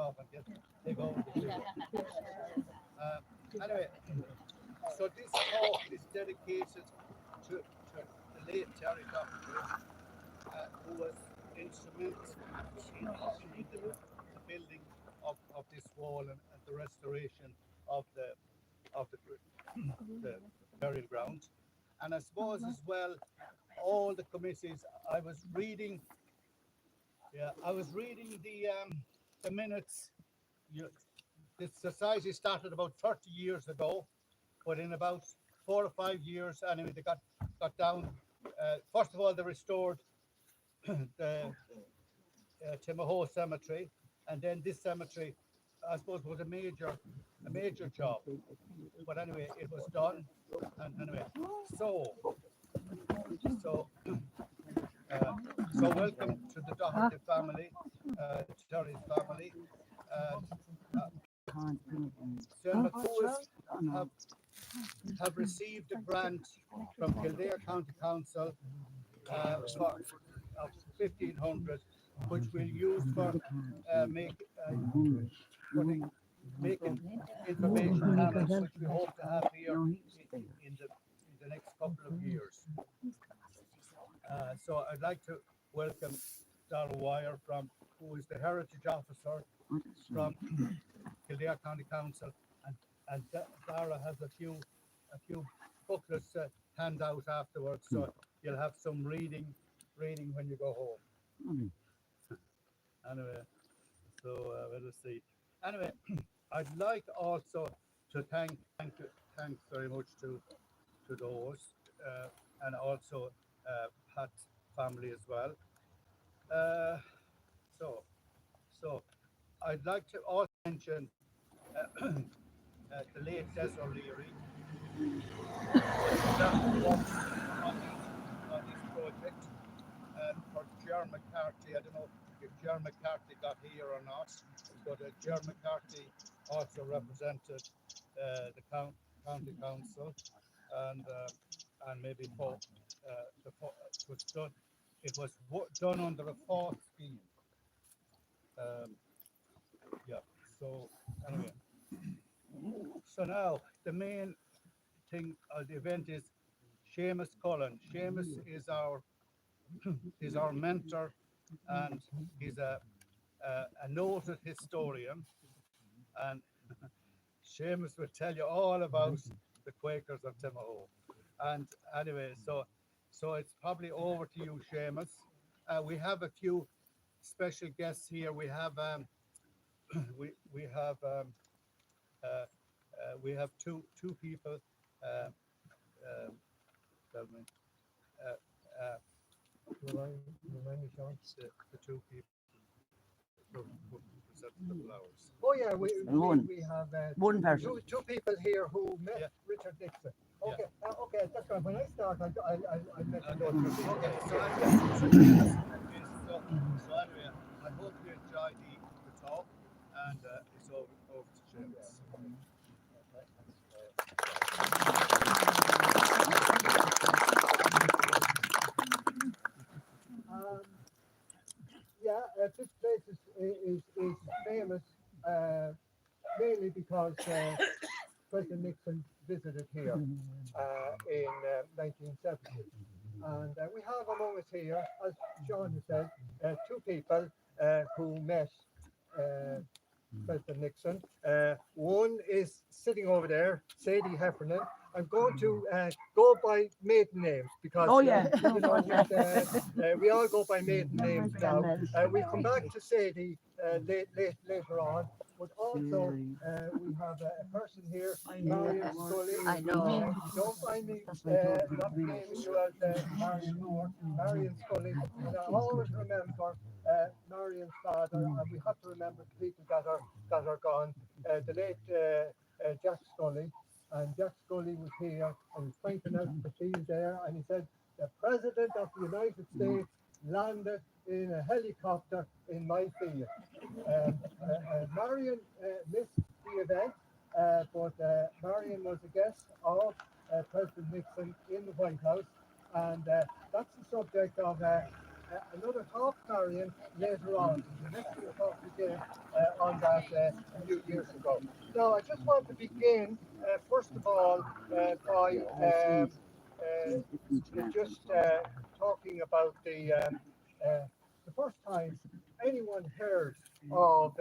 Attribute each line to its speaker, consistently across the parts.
Speaker 1: off and take over the field. Anyway, so this talk is dedicated to the late Terry Coffey, who was instrumental in the building of this wall and the restoration of the burial ground. And I suppose as well, all the committees. I was reading the minutes. This society started about 30 years ago, but in about 4 or 5 years, anyway, they got down. First of all, they restored the Timahoe Cemetery, and then this cemetery, I suppose, was a major job. But anyway, it was done, and anyway, so welcome to the Doherty family, Terry's family. St. McCoys have received a grant from Kildare County Council for 1,500, which we'll use for making information panels, which we hope to have here in the next couple of years. So I'd like to welcome Darrell Wire, who is the Heritage Officer from Kildare County Council, and Dara has a few booklets to hand out afterwards, so you'll have some reading when you go home. Anyway, so we'll see. Anyway, I'd like also to thanks very much to those and also Pat's family as well. So I'd like to also mention the late Des O'Leary, on this project, for Gerard McCarthy. I don't know if Gerard McCarthy got here or not, but Gerard McCarthy also represented the county council, and maybe it was done under a fourth scheme. So anyway, so now the main thing of the event is Seamus Cullen. Seamus is our mentor, and he's a noted historian, and Seamus will tell you all about the Quakers of Timahoe. And anyway, so it's probably over to you, Seamus. We have a few special guests here. We have we have two people. Tell me. Remind me, Sean, the two people who presented the flowers.
Speaker 2: Oh yeah, we have
Speaker 3: one person.
Speaker 2: Two people here who met Richard Nixon. Okay, okay, that's right. When I start, I met those.
Speaker 1: Okay, so anyway, I hope you enjoy the talk, and it's over to Seamus.
Speaker 2: This place is famous mainly because President Nixon visited here in 1970. And we have among us here, as Sean has said, two people who met President Nixon. One is sitting over there, Sadie Heffernan. I'm going to go by maiden names because we all go by maiden names now. We'll come back to Sadie later on. But also, we have a person here, Marion Scully.
Speaker 3: I know.
Speaker 2: Don't find me not naming you as Marion Moore, Marion Scully. And I always remember Marion's father, and we have to remember the people that are gone. The late Jack Scully. And Jack Scully was here and was pointing out the field there, and he said, the President of the United States landed in a helicopter in my field. Marion missed the event, but Marion was a guest of President Nixon in the White House, and that's the subject of another talk, Marion, later on. The next talk we did on that a few years ago. Now, I just want to begin, first of all, by just talking about the first time anyone heard of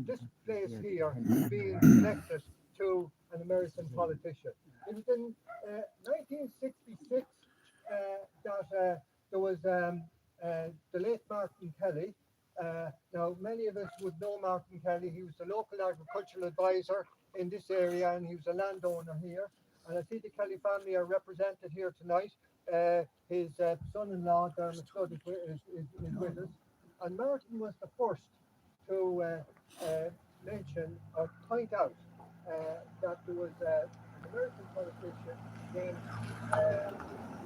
Speaker 2: this place here being connected to an American politician. It was in 1966 that there was the late Martin Kelly. Now, many of us would know Martin Kelly. He was the local agricultural advisor in this area, and he was a landowner here. And I see the Kelly family are represented here tonight. His son-in-law, Dermot Scott, is with us. And Martin was the first to mention or point out that there was an American politician named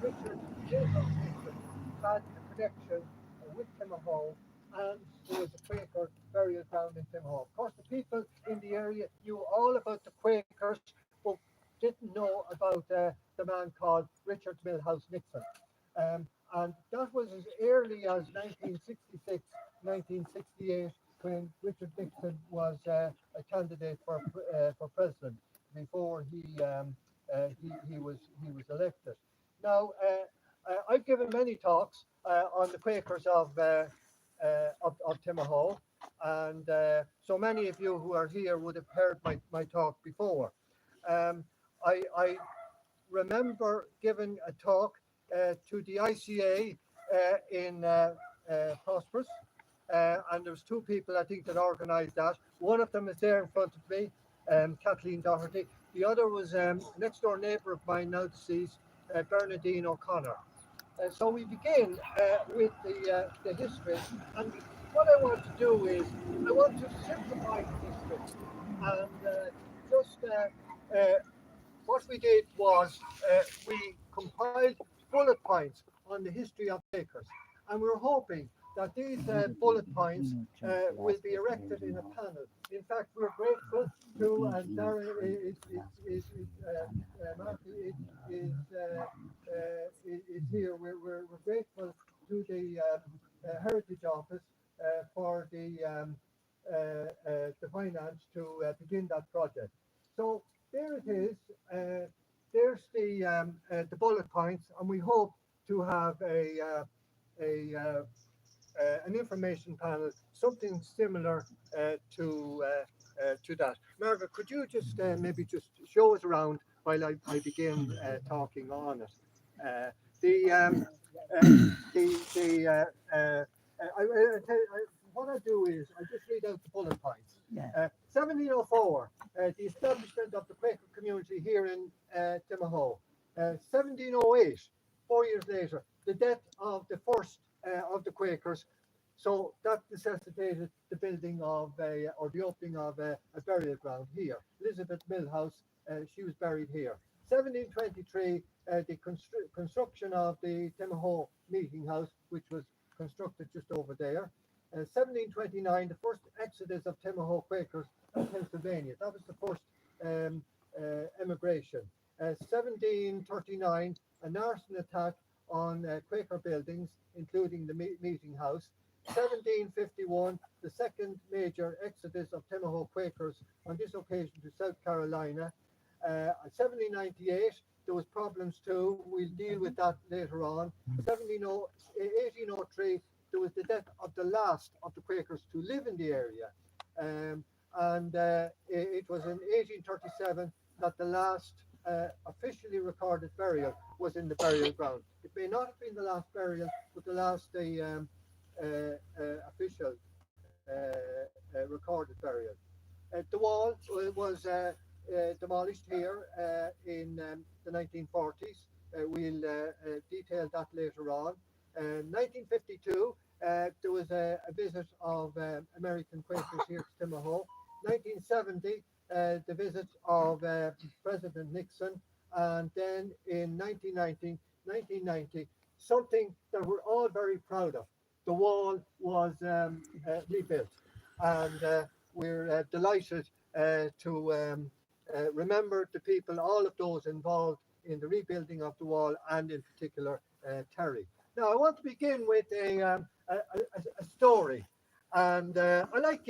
Speaker 2: Richard Nixon had a connection with Timahoe, and there was a Quaker burial ground in Timahoe. Of course, the people in the area knew all about the Quakers, but didn't know about the man called Richard Milhouse Nixon. And that was as early as 1966, 1968, when Richard Nixon was a candidate for president before he was elected. Now, I've given many talks on the Quakers of Timahoe, and so many of you who are here would have heard my talk before. I remember giving a talk to the ICA in Prosperous, and there was two people I think that organised that. One of them is there in front of me, Kathleen Doherty. The other was next door neighbour of mine, now deceased, Bernadine O'Connor. So we begin with the history, and what I want to do is I want to simplify the history, and just what we did was we compiled bullet points on the history of Quakers, and we're hoping that these bullet points will be erected in a panel. In fact, we're grateful to, and Darren is here. We're grateful to the Heritage Office for the finance to begin that project. So there it is. There's the bullet points, and we hope to have an information panel, something similar to that. Margaret, could you just maybe just show us around while I begin talking on it? What I do is I just read out the bullet points. 1704, the establishment of the Quaker community here in Timahoe. 1708, 4 years later, the death of the first of the Quakers. So that necessitated the building of or the opening of a burial ground here. Elizabeth Milhouse, she was buried here. 1723, the construction of the Timahoe Meeting House, which was constructed just over there. 1729, the first exodus of Timahoe Quakers in Pennsylvania. That was the first emigration. 1739, an arson attack on Quaker buildings, including the meeting house. 1751, the second major exodus of Timahoe Quakers, on this occasion to South Carolina. 1798, there was problems too. We'll deal with that later on. 1803, there was the death of the last of the Quakers to live in the area. It was in 1837 that the last officially recorded burial was in the burial ground. It may not have been the last burial, but the last official recorded burial. The wall was demolished here in the 1940s. We'll detail that later on. 1952, there was a visit of American Quakers here to Timahoe. 1970, the visit of President Nixon, and then in 1990, something that we're all very proud of. The wall was rebuilt, and we're delighted to remember the people, all of those involved in the rebuilding of the wall, and in particular Terry. Now, I want to begin with a story, and I like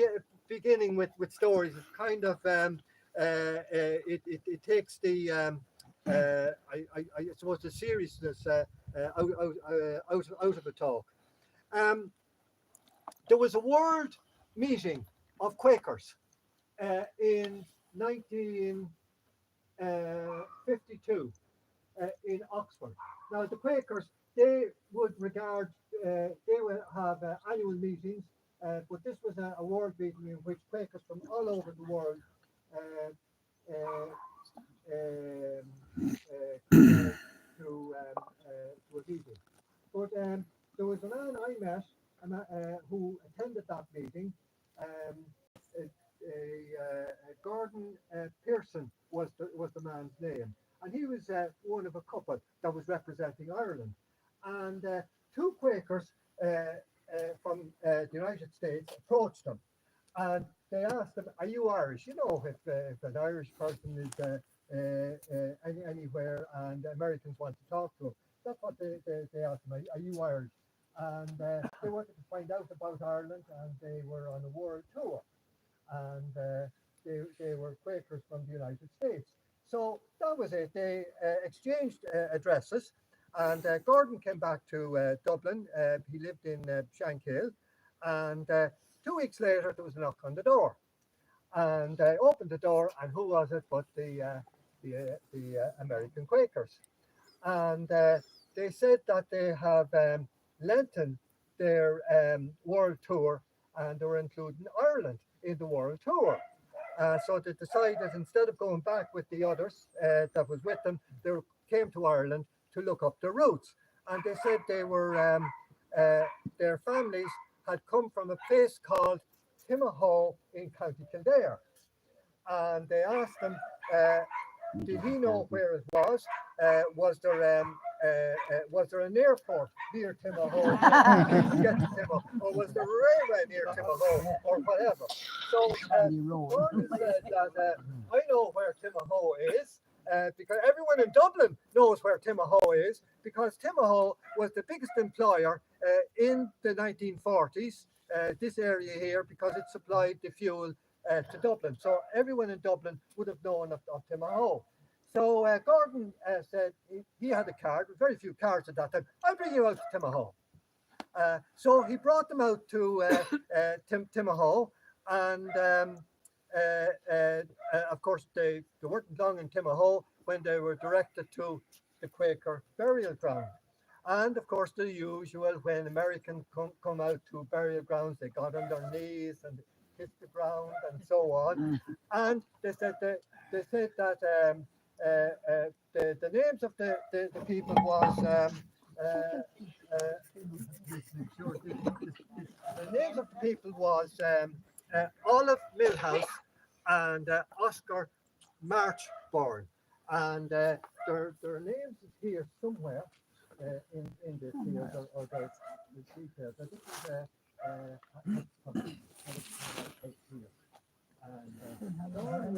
Speaker 2: beginning with stories. It's kind of it takes the I suppose the seriousness out of the talk. Um, there was a world meeting of Quakers in 1952 in Oxford. Now, the Quakers, they would regard, they would have annual meetings, but this was a world meeting in which Quakers from all over the world uh, uh, to a meeting. But there was a man I met who attended that meeting. Um, Gordon Pearson was the man's name, and he was one of a couple that was representing Ireland. And two Quakers from the United States approached him, and they asked him, "Are you Irish?" You know, if an Irish person is anywhere and Americans want to talk to him, that's what they asked him, "Are you Irish?" And they wanted to find out about Ireland, and they were on a world tour, and they were Quakers from the United States. So that was it. They exchanged addresses, and Gordon came back to Dublin. He lived in Shankill, and 2 weeks later there was a knock on the door, and I opened the door, and who was it but the American Quakers? And they said that they have lengthened their world tour, and they were including Ireland in the world tour. So they decided, instead of going back with the others that was with them, they came to Ireland to look up their roots. And they said they were their families had come from a place called Timahoe in County Kildare. And they asked him, did he know where it was? Was there an airport near Timahoe to get to Timahoe, or was there a railway near Timahoe, or whatever? So Gordon said that I know where Timahoe is. Because everyone in Dublin knows where Timahoe is, because Timahoe was the biggest employer in the 1940s, this area here, because it supplied the fuel to Dublin. So everyone in Dublin would have known of Timahoe. So Gordon said he had a card, very few cards at that time. "I'll bring you out to Timahoe." So he brought them out to Timahoe, and of course they weren't long in Timahoe when they were directed to the Quaker burial ground. And of course, the usual, when Americans come out to burial grounds, they got on their knees and kissed the ground and so on. And they said that the names of the people was the names of the people was Olive Millhouse and Oscar Marchborn, and their names is here somewhere in this here, or the details. This is here, and Dawn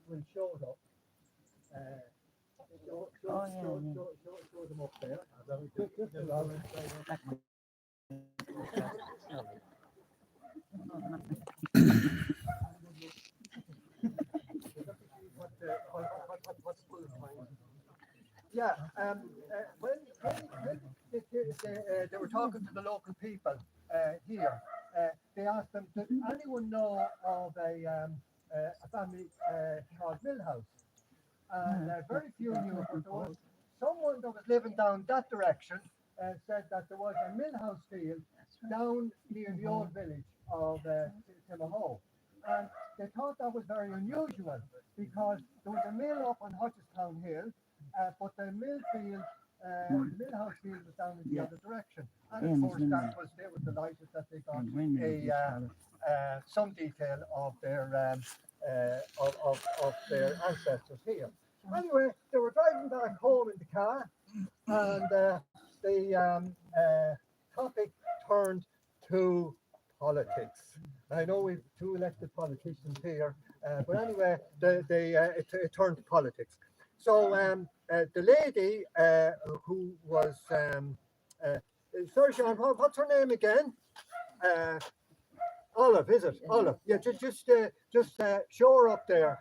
Speaker 2: will show it up. Show them up there. Yeah, when they were talking to the local people here, they asked them, "Did anyone know of a family called Millhouse?" And very few knew, but there was someone that was living down that direction said that there was a Millhouse field down near the old village of Timahoe. And they thought that was very unusual, because there was a mill up on Hutchestown Hill, but the mill field, the Millhouse field was down in the other direction. And of course, they were delighted that they got some detail of their their ancestors here. Anyway, they were driving back home in the car, and the topic turned to politics. I know we've two elected politicians here, but anyway, it turned to politics. So the lady who was sorry, Sean, what's her name again? Olive, is it? Olive. Yeah, just show her up there.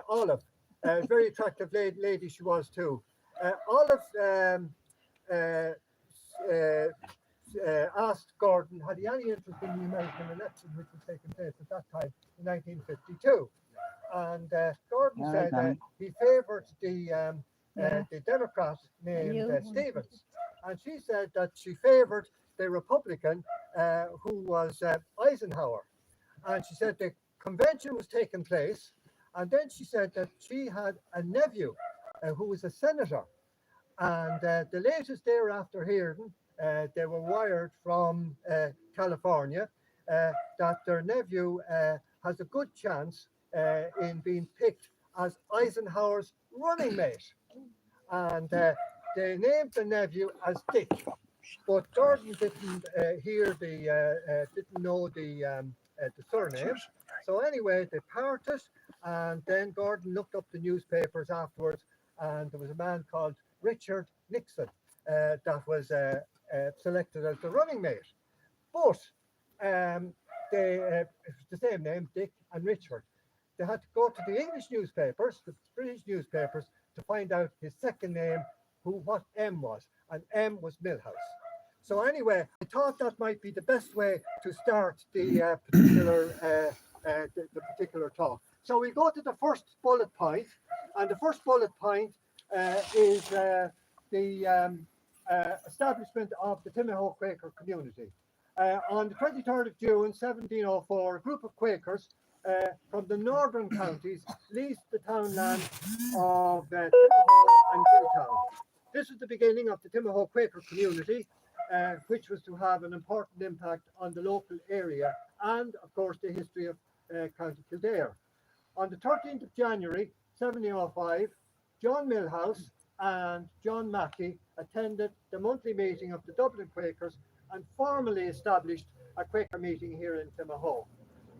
Speaker 2: Olive, very attractive lady she was too. Olive asked Gordon, had he any interest in the American election which was taking place at that time in 1952? And Gordon said he favoured the Democrat named Stevens, and she said that she favoured the Republican who was Eisenhower. And she said the convention was taking place, and then she said that she had a nephew who was a senator. And the latest thereafter hearing, they were wired from California that their nephew has a good chance in being picked as Eisenhower's running mate. And they named the nephew as Dick. But Gordon didn't didn't know the surname. So anyway, they parted, and then Gordon looked up the newspapers afterwards, and there was a man called Richard Nixon that was selected as the running mate. But it's the same name, Dick and Richard. They had to go to the English newspapers, the British newspapers, to find out his second name, what M was, and M was Millhouse. So anyway, I thought that might be the best way to start the particular talk. So we go to the first bullet point, and the first bullet point is the establishment of the Timahoe Quaker community. On the 23rd of June 1704, a group of Quakers from the northern counties leased the townland of Timahoe and Giltown. This was the beginning of the Timahoe Quaker community, which was to have an important impact on the local area and, of course, the history of County Kildare. On the 13th of January 1705, John Millhouse and John Mackey attended the monthly meeting of the Dublin Quakers and formally established a Quaker meeting here in Timahoe.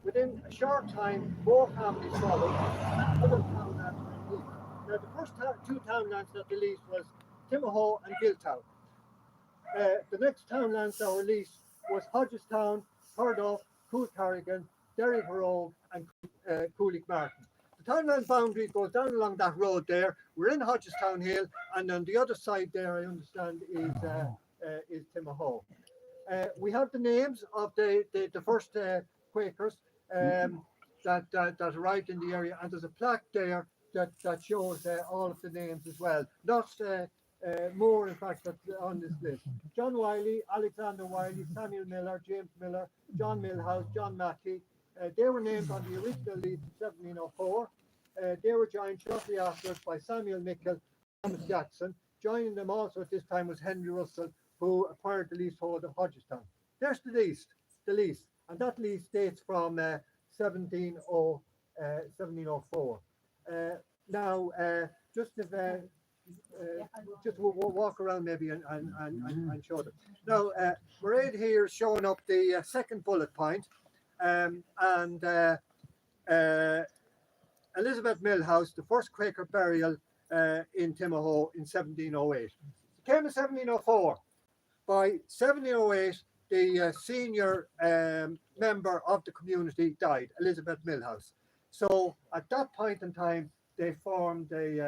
Speaker 2: Within a short time, both families followed. Other townlands were leased. Now, the first two townlands that they leased was Timahoe and Giltown. The next townlands that were leased was Hodgestown, Hurdoff, Coolcarrigan, Derrygrove, and Coolik Martin. The townland boundary goes down along that road there. We're in Hodgestown Hill, and on the other side there, I understand, is Timahoe. We have the names of the first Quakers that arrived in the area, and there's a plaque there that shows all of the names as well. Not more, in fact, that's on this list. John Wiley, Alexander Wiley, Samuel Miller, James Miller, John Millhouse, John Mackey. They were named on the original lease in 1704. They were joined shortly afterwards by Samuel Mickle, Thomas Jackson. Joining them also at this time was Henry Russell, who acquired the leasehold of Hodgestown. There's the lease, and that lease dates from 1704. Now, just walk around maybe and show them. Now, Mairead here is showing up the second bullet point, and Elizabeth Millhouse, the first Quaker burial in Timahoe in 1708. It came in 1704. By 1708, the senior member of the community died, Elizabeth Millhouse. So at that point in time, they formed they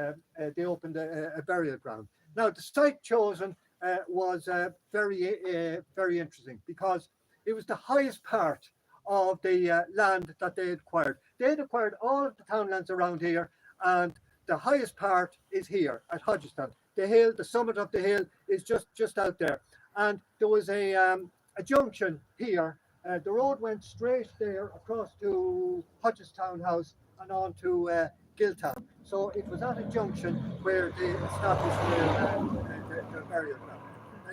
Speaker 2: opened a burial ground. Now the site chosen was very interesting because it was the highest part of the land that they had acquired. They had acquired all of the townlands around here, and the highest part is here at Hodgestown. The hill, the summit of the hill, is just out there, and there was a junction here. The road went straight there across to Hodgestown House and on to Giltown. So it was at a junction where they established their burial ground.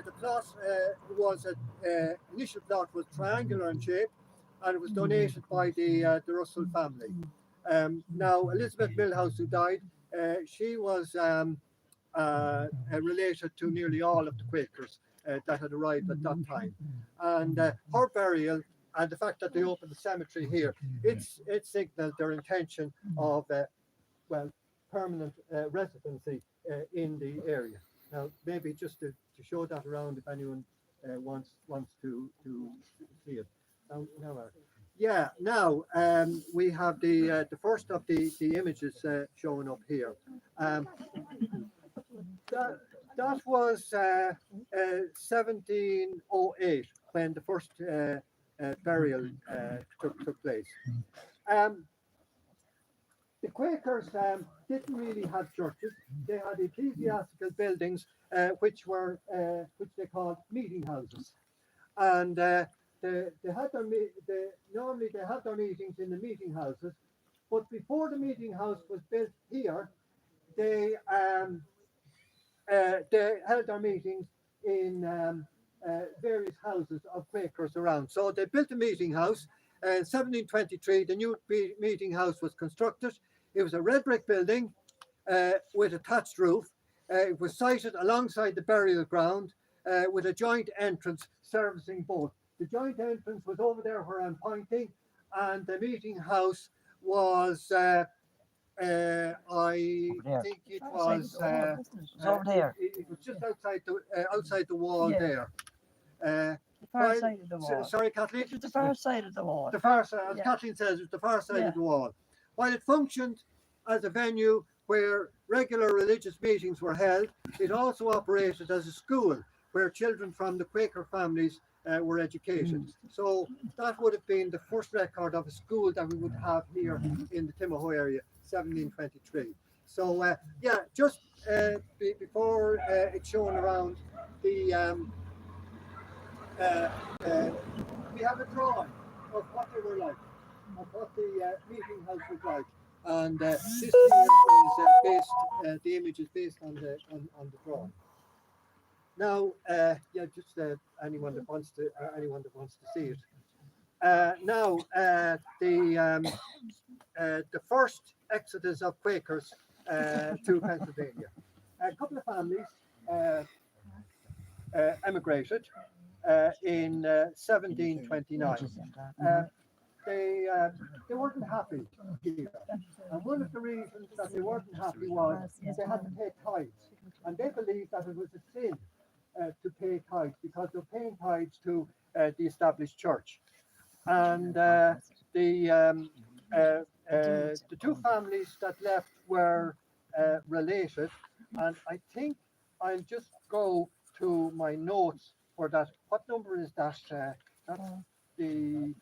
Speaker 2: The plot was initial plot was triangular in shape, and it was donated by the Russell family. Now Elizabeth Millhouse, who died, she was related to nearly all of the Quakers that had arrived at that time, and her burial and the fact that they opened the cemetery here, it signalled their intention of permanent residency in the area. Now maybe just to show that around, if anyone wants to see it. Now we have the first of the images showing up here. That was 1708 when the first burial took place. The Quakers didn't really have churches. They had ecclesiastical buildings, which they called meeting houses, and normally they had their meetings in the meeting houses. But before the meeting house was built here, they held their meetings in various houses of Quakers around. So they built a meeting house. In 1723, the new meeting house was constructed. It was a red brick building with a thatched roof. It was sited alongside the burial ground with a joint entrance servicing both. The joint entrance was over there where I'm pointing, and the meeting house was, I think it was
Speaker 3: over there.
Speaker 2: It was just outside the wall there.
Speaker 3: The far side of the wall.
Speaker 2: Sorry, Kathleen?
Speaker 3: It was the far side of the wall.
Speaker 2: The far side, as Kathleen says, it was the far side of the wall. While it functioned as a venue where regular religious meetings were held, it also operated as a school where children from the Quaker families were educated. So that would have been the first record of a school that we would have here in the Timahoe area, 1723. So just before it's shown around, we have a drawing of what they were like, of what the meeting house was like, and this here is based. The image is based on the drawing. Now, just anyone that wants to see it. Now, the first exodus of Quakers to Pennsylvania. A couple of families emigrated in 1729. They weren't happy here, and one of the reasons that they weren't happy was they had to pay tithes, and they believed that it was a sin to pay tithes because they're paying tithes to the established church. And the two families that left were related, and I think I'll just go to my notes for that. What number is that? That's the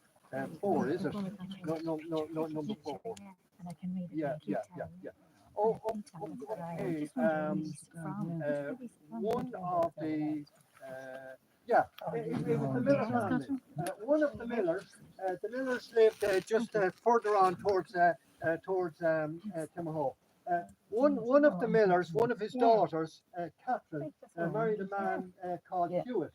Speaker 2: 4, is it? No, number 4. Yeah. Oh, okay. One of the it was the Miller family. One of the Millers lived just further on towards Timahoe. One of the Millers, one of his daughters, Catherine, married a man called Hewitt,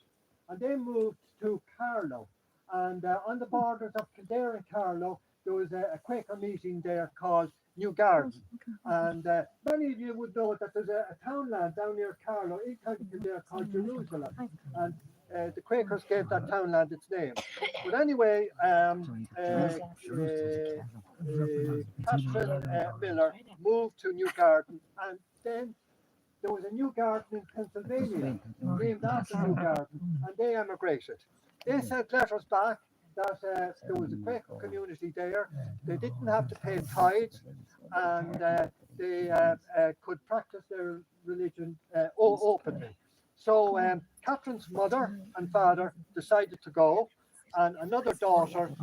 Speaker 2: and they moved to Carlow. And on the borders of Kildare and Carlow, there was a Quaker meeting there called New Garden. And many of you would know that there's a townland down near Carlow in County Kildare called Jerusalem. And the Quakers gave that townland its name. But anyway, Catherine Miller moved to New Garden, and then there was a New Garden in Pennsylvania named after New Garden, and they emigrated. They sent letters back that there was a Quaker community there. They didn't have to pay tithes, and they could practice their religion openly. So Catherine's mother and father decided to go, and another daughter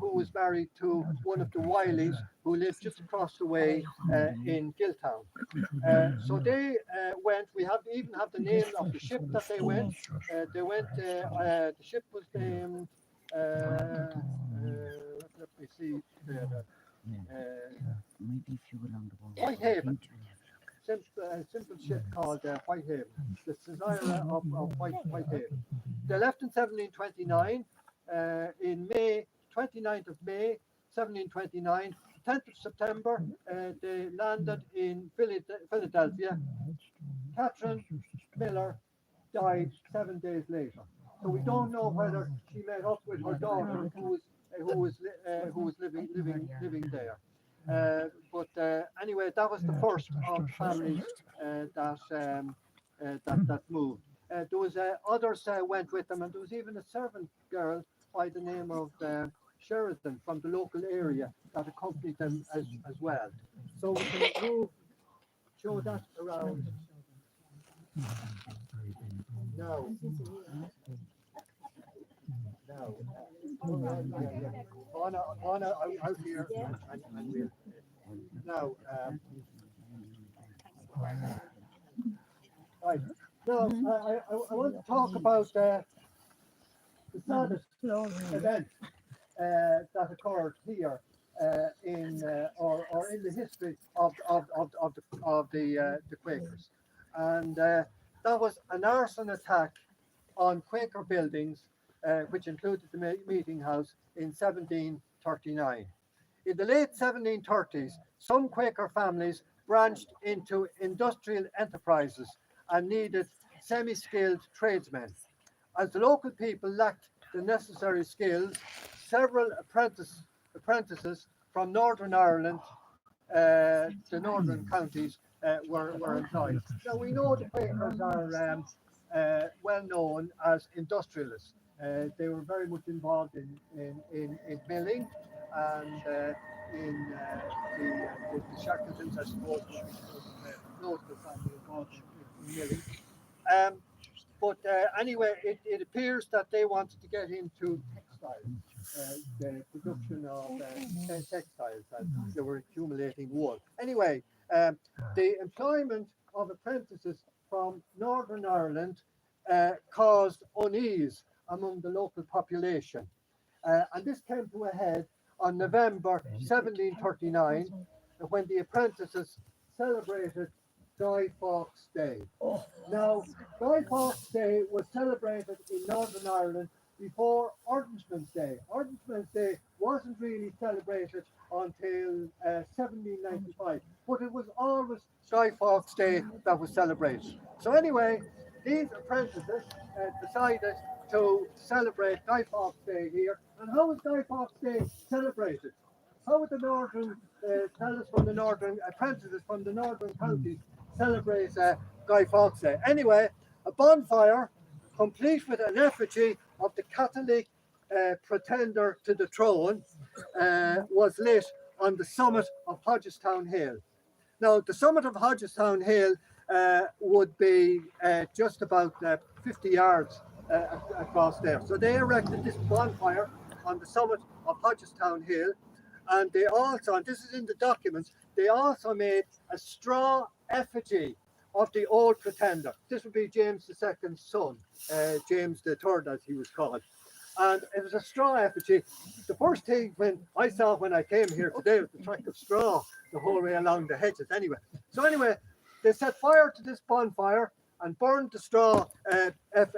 Speaker 2: who was married to one of the Wileys who lived just across the way in Giltown. So they went. We even have the name of the ship that they went. The ship was named. Let me see. Whitehaven. Simple ship called Whitehaven. The Cesarea of Whitehaven. They left in 1729. In May, 29th of May, 1729, 10th of September, they landed in Philadelphia. Catherine Miller died 7 days later. So we don't know whether she met up with her daughter, who was living there. But anyway, that was the first of families that moved. There was others went with them, and there was even a servant girl by the name of Sheridan from the local area that accompanied them as well. So we can show that around now. Now, on out here, and we'll now. Right. Now, I want to talk about the saddest event that occurred here in or in the history of the Quakers, and that was an arson attack on Quaker buildings, which included the meeting house in 1739. In the late 1730s, some Quaker families branched into industrial enterprises and needed semi-skilled tradesmen. As the local people lacked the necessary skills, several apprentices from Northern Ireland, the northern counties, were employed. Now we know the Quakers are well known as industrialists. They were very much involved in milling and in the Shackletons, I suppose, notable family involved in milling. But anyway, it appears that they wanted to get into textiles, the production of textiles, and they were accumulating wool. Anyway, the employment of apprentices from Northern Ireland caused unease among the local population. And this came to a head on November 1739, when the apprentices celebrated Guy Fawkes Day. Now, Guy Fawkes Day was celebrated in Northern Ireland before Ordnance Day. Ordnance Day wasn't really celebrated until 1795, but it was always Guy Fawkes Day that was celebrated. So anyway, these apprentices decided to celebrate Guy Fawkes Day here. And how was Guy Fawkes Day celebrated? How would the northern fellas from the northern apprentices from the northern counties celebrate Guy Fawkes Day? Anyway, a bonfire complete with an effigy of the Catholic pretender to the throne was lit on the summit of Hodgestown Hill. Now, the summit of Hodgestown Hill would be just about 50 yards across there. So they erected this bonfire on the summit of Hodgestown Hill, and they also, and this is in the documents, they also made a straw effigy of the old pretender. This would be James II's son, James III as he was called. And it was a straw effigy. The first thing when I came here today was the track of straw the whole way along the hedges anyway. So anyway, they set fire to this bonfire and burned the straw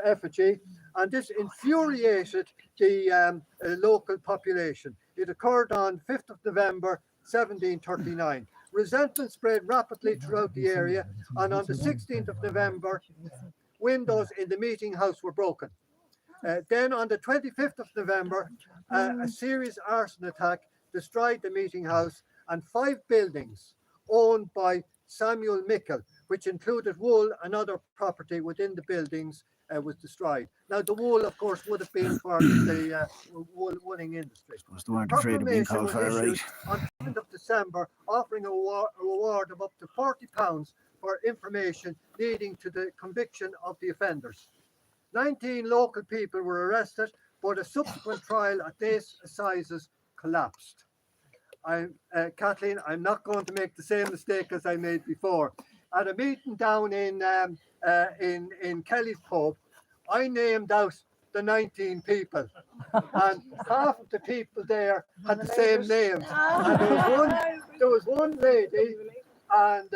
Speaker 2: effigy, and this infuriated the local population. It occurred on 5th of November 1739. Resentment spread rapidly throughout the area, and on the 16th of November, windows in the meeting house were broken. Then on the 25th of November, a serious arson attack destroyed the meeting house and 5 buildings owned by Samuel Mickle, which included wool and other property within the buildings, was destroyed. Now, the wool, of course, would have been for the wooling industry.
Speaker 4: They weren't afraid of being called for a right.
Speaker 2: On 7th of December, offering a reward of up to £40 for information leading to the conviction of the offenders. 19 local people were arrested, but a subsequent trial at these assizes collapsed. Kathleen, I'm not going to make the same mistake as I made before. At a meeting down in Kelly's pub, I named out the 19 people, and half of the people there had the same names. And there was one lady, and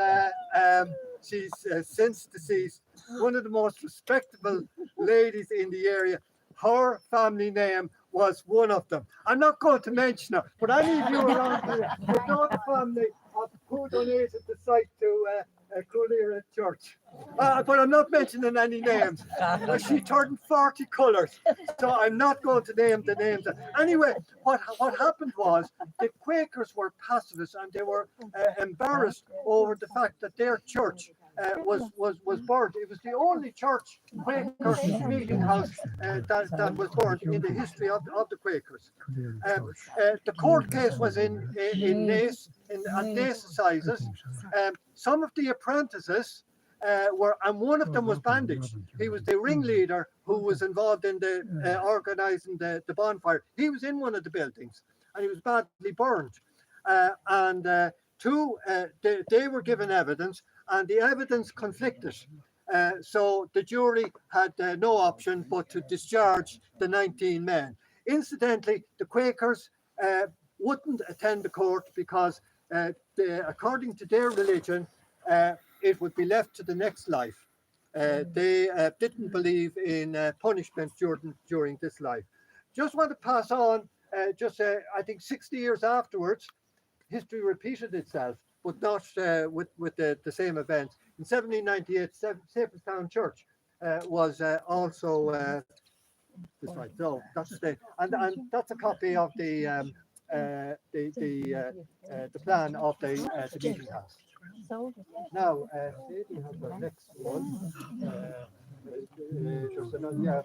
Speaker 2: she's since deceased, one of the most respectable ladies in the area. Her family name was one of them. I'm not going to mention her, but any of you around here would know the family of who donated the site to Coolera Church. But I'm not mentioning any names. She turned 40 colours, so I'm not going to name the names. Anyway, what happened was the Quakers were pacifists, and they were embarrassed over the fact that their church was burnt. It was the only church Quaker meeting house that was burnt in the history of the Quakers. The court case was in Naas, at Naas Assizes. Some of the apprentices and one of them was bandaged. He was the ringleader who was involved in the organising the bonfire. He was in one of the buildings and he was badly burned. They were given evidence and the evidence conflicted. So the jury had no option but to discharge the 19 men. Incidentally, the Quakers wouldn't attend the court because according to their religion, it would be left to the next life. They didn't believe in punishment during this life. Just want to pass on, I think 60 years afterwards, history repeated itself, but not with the same events. In 1798, Staplestown Church was also this right. So that's and that's a copy of the plan of the meeting house. Now, Sadie has the next one. Just another, yeah,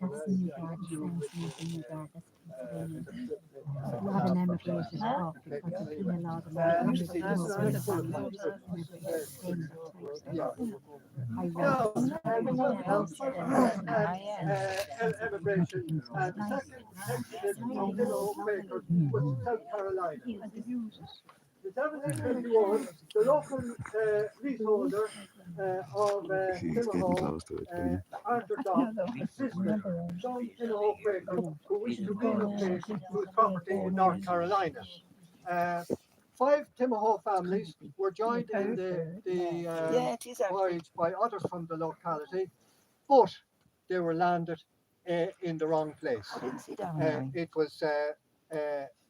Speaker 5: a lot of emigration talk because there's been a lot of migration.
Speaker 2: Emigration. The second exodus of the Quakers was South Carolina. In 1721, the local leaseholder of Timahoe, Arthur Dodd, assisted some Timahoe Quakers who wished to relocate to his property in North Carolina. 5 Timahoe families were joined in the voyage by others from the locality, but they were landed in the wrong place. It was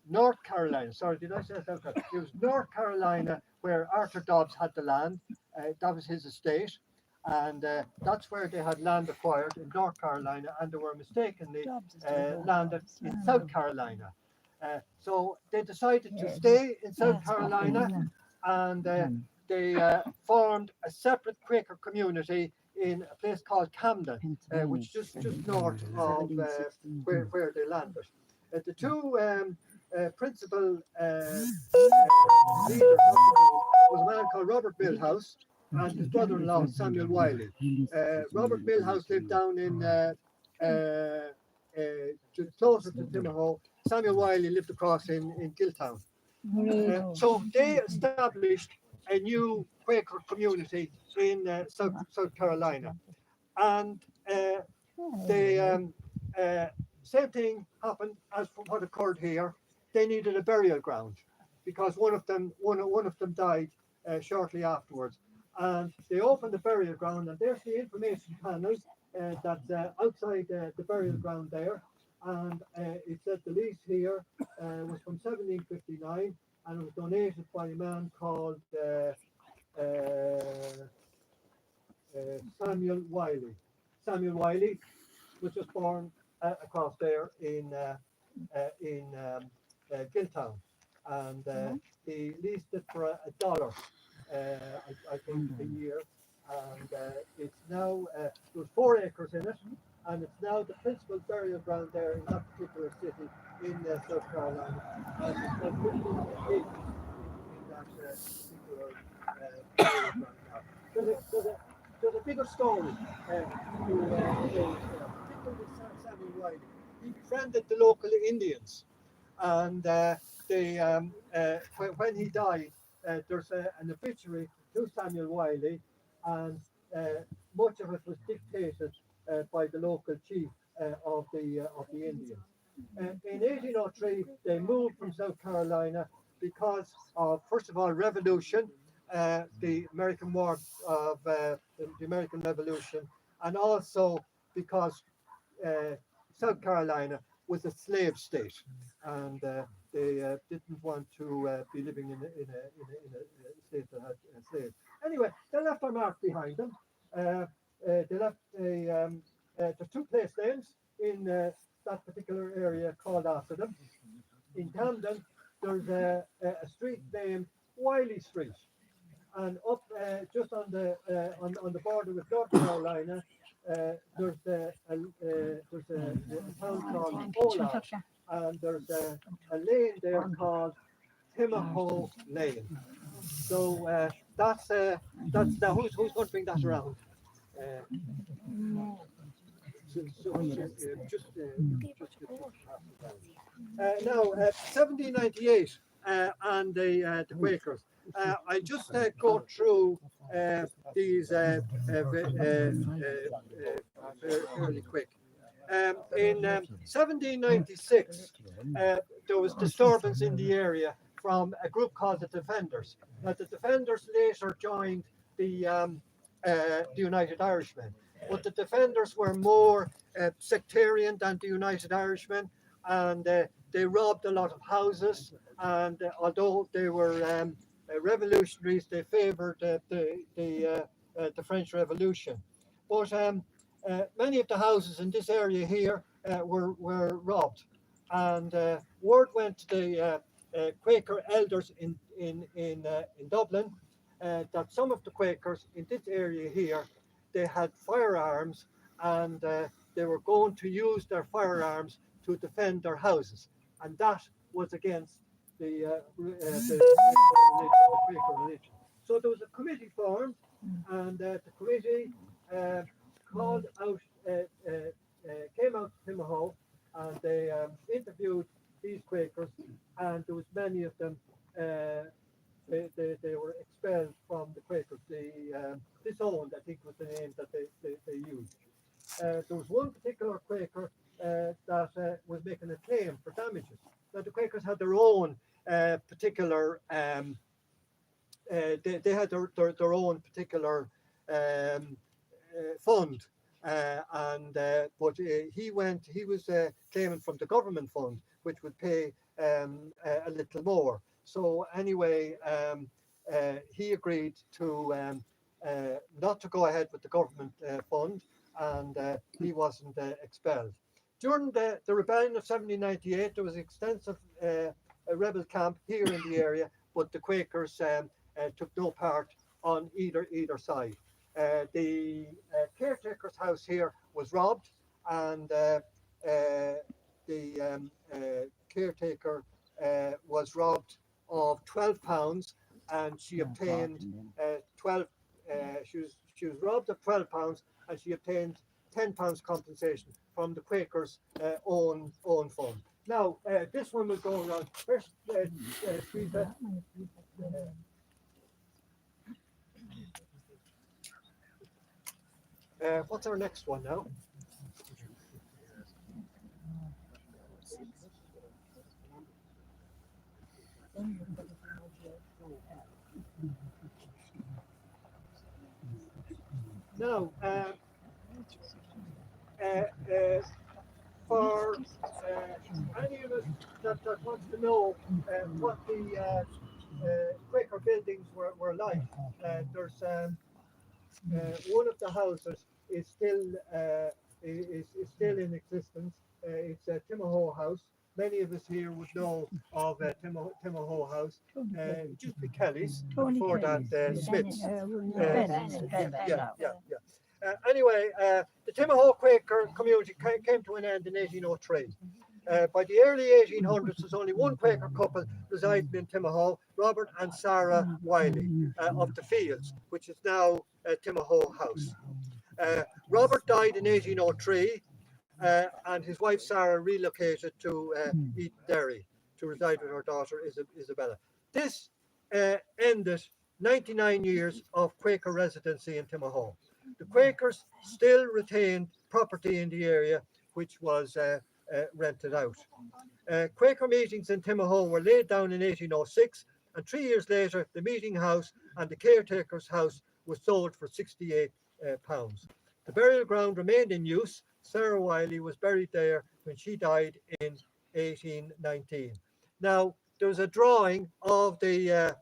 Speaker 2: North Carolina. Sorry, did I say South Carolina? It was North Carolina where Arthur Dobbs had the land. That was his estate. And that's where they had land acquired in North Carolina, and they were mistakenly landed in South Carolina. So they decided to stay in South Carolina, and they formed a separate Quaker community in a place called Camden, which is just north of where they landed. The two principal leaders was a man called Robert Milhouse and his brother-in-law Samuel Wiley. Robert Milhouse lived down in closer to Timahoe. Samuel Wiley lived across in Giltown. So they established a new Quaker community in South Carolina, and the same thing happened as what occurred here. They needed a burial ground because one of them died shortly afterwards, and they opened the burial ground, and there's the information panel that's outside the burial ground there, and it said the lease here was from 1759, and it was donated by a man called Samuel Wiley. Samuel Wiley was just born across there in Giltown, and he leased it for $1, I think, a year, and it's now there's 4 acres in it, and it's now the principal burial ground there in that particular city in South Carolina, and it's got 15 acres in that particular burial ground now. There's a bigger story particularly Samuel Wiley. He befriended the local Indians, and when he died, there's an obituary to Samuel Wiley, and much of it was dictated by the local chief of the Indians. In 1803, they moved from South Carolina because of, first of all, revolution, the American War of the American Revolution, and also because South Carolina was a slave state, and they didn't want to be living in a state that had slaves. Anyway, they left their mark behind them. They left there's 2 place names in that particular area called after them. In Camden, there's a street named Wiley Street, and up just on the border with North Carolina, there's a town called Ola, and there's a lane there called Timahoe Lane. So that's now who's going to bring that around? Now 1798 and the Quakers. I just go through these fairly quick. In 1796, there was disturbance in the area from a group called the Defenders. Now, the Defenders later joined the United Irishmen, but the Defenders were more sectarian than the United Irishmen, and they robbed a lot of houses. And although they were revolutionaries, they favoured the French Revolution. But many of the houses in this area here were robbed, and word went to the Quaker elders in Dublin that some of the Quakers in this area here, they had firearms, and they were going to use their firearms to defend their houses, and that was against the Quaker religion. So there was a committee formed, and the committee called out, came out to Timahoe, and they interviewed these Quakers, and there was many of them. They were expelled from the Quakers. Disowned, I think, was the name that they used. There was one particular Quaker that was making a claim for damages. Now the Quakers had their own particular. They had their own particular fund, but he was claiming from the government fund, which would pay a little more. So anyway, he agreed to not to go ahead with the government fund, and he wasn't expelled. During the rebellion of 1798, there was extensive rebel camp here in the area, but the Quakers took no part on either side. The caretaker's house here was robbed, and the caretaker was robbed of £12, and she obtained 12. She was robbed of £12, and she obtained £10 compensation from the Quakers' own fund. Now this one will go around. First, Teresa. What's our next one now? Now, for any of us that wants to know what the Quaker buildings were like, there's one of the houses is still in existence. It's a Timahoe House. Many of us here would know of Timahoe House. It used to be Kelly's, before that Smith's. Anyway, the Timahoe Quaker community came to an end in 1803. By the early 1800s, there's only one Quaker couple residing in Timahoe, Robert and Sarah Wiley of the Fields, which is now Timahoe House. Robert died in 1803, and his wife Sarah relocated to Eton Derry to reside with her daughter Isabella. This ended 99 years of Quaker residency in Timahoe. The Quakers still retained property in the area, which was rented out. Quaker meetings in Timahoe were laid down in 1806, and 3 years later, the meeting house and the caretaker's house was sold for £68. The burial ground remained in use. Sarah Wiley was buried there when she died in 1819. Now, there was a drawing of the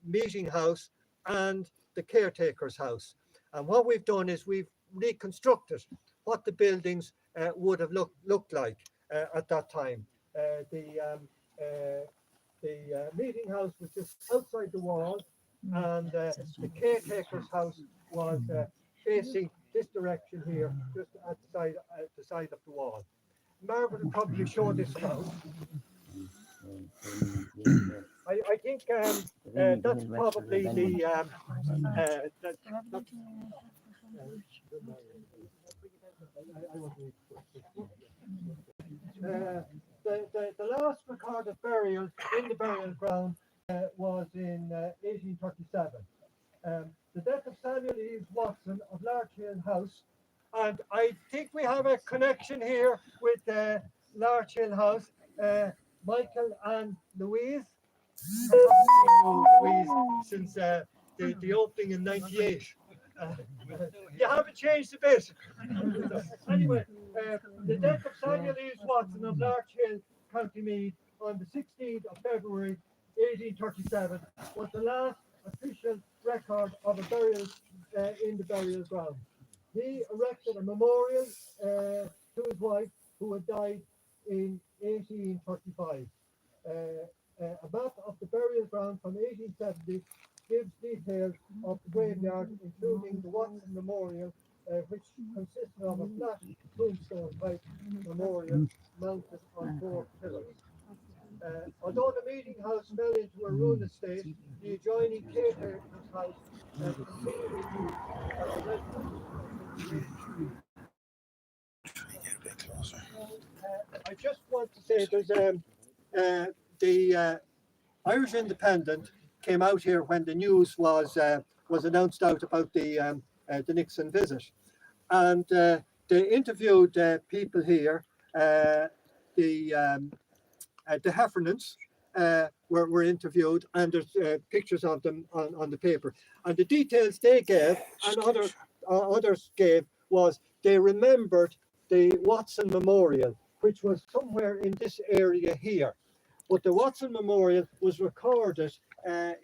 Speaker 2: meeting house and the caretaker's house. And what we've done is we've reconstructed what the buildings would have looked like at that time. The meeting house was just outside the wall. and the caretaker's house was facing this direction here, just at the side of the wall. Margaret will probably show this around. I think that's probably the last recorded burial in the burial ground was in 1837. The death of Samuel Eves Watson of Larch Hill House, and I think we have a connection here with Larch Hill House. Michael and Louise. Louise since the opening in '98. You haven't changed a bit. Anyway, the death of Samuel Eves Watson of Larch Hill, County Meath, on the 16th of February 1837 was the last official record of a burial in the burial ground. He erected a memorial to his wife, who had died in 1835. A map of the burial ground from 1870 gives details of the graveyard, including the Watson Memorial, which consisted of a flat tombstone type memorial mounted on 4 pillars. Although the meeting house fell into a ruinous state, the adjoining caretaker's house continued in use as a residence. I just want to say there's the Irish Independent came out here when the news was announced out about the Nixon visit, and they interviewed people here. The Heffernans were interviewed, and there's pictures of them on the paper. And the details they gave, and others gave, was they remembered the Watson Memorial, which was somewhere in this area here. But the Watson Memorial was recorded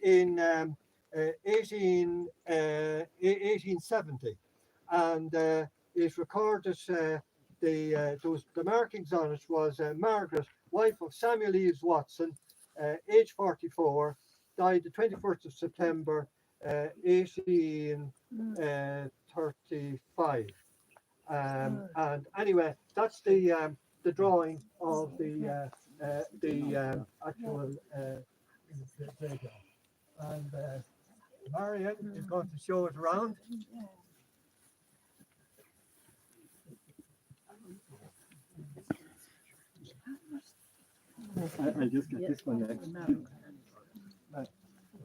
Speaker 2: in 1870, and it recorded the markings on it was Margaret, wife of Samuel Eves Watson, age 44, died the 21st of September 1835. And anyway, that's the drawing of the actual graveyard. And Marion is going to show it around. I just get this one next.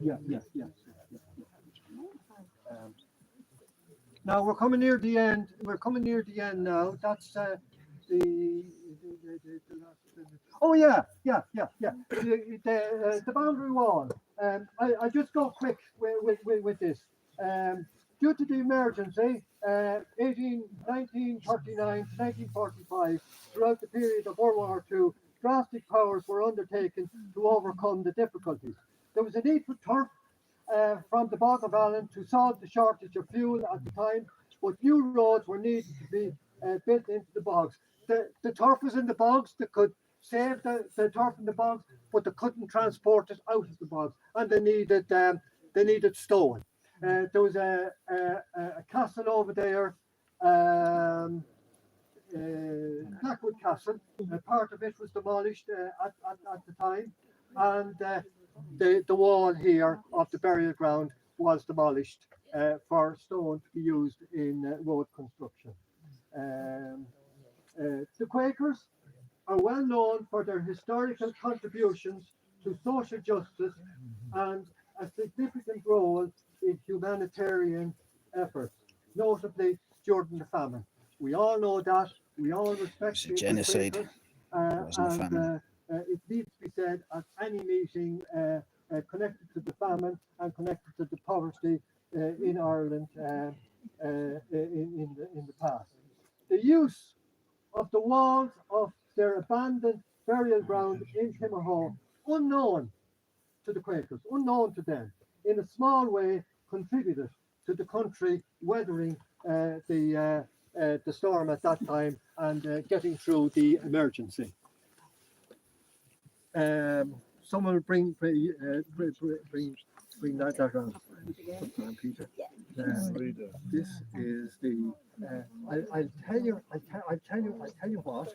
Speaker 2: Yeah. Now we're coming near the end. Now. That's oh yeah. The boundary wall. I just go quick with this. Due to the emergency, 1939 to 1945, throughout the period of World War II, drastic powers were undertaken to overcome the difficulties. There was a need for turf from the Bog of Allen to solve the shortage of fuel at the time, but new roads were needed to be built into the bogs. The turf was in the bogs. They could save the turf in the bogs, but they couldn't transport it out of the bogs, and they needed stone. There was a castle over there, Blackwood Castle. Part of it was demolished at the time, and the wall here of the burial ground was demolished for stone to be used in road construction. The Quakers are well known for their historical contributions to social justice and a significant role in humanitarian efforts, notably during the famine. We all know that. We all respect the
Speaker 4: genocide.
Speaker 2: Quakers, it needs to be said at any meeting connected to the famine and connected to the poverty in Ireland in the past. The use of the walls of their abandoned burial ground in Timahoe, unknown to the Quakers, unknown to them, in a small way contributed to the country weathering the storm at that time and getting through the emergency. Someone will bring bring that around, Peter. This is the. I'll tell you what.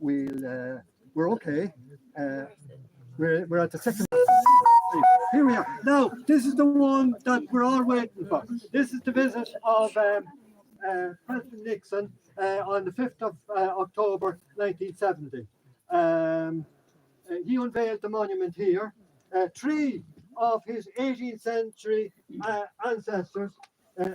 Speaker 2: We're okay. We're at the second. Here we are. Now, this is the one that we're all waiting for. This is the visit of President Nixon on the 5th of October 1970. He unveiled the monument here. Three of his 18th century ancestors,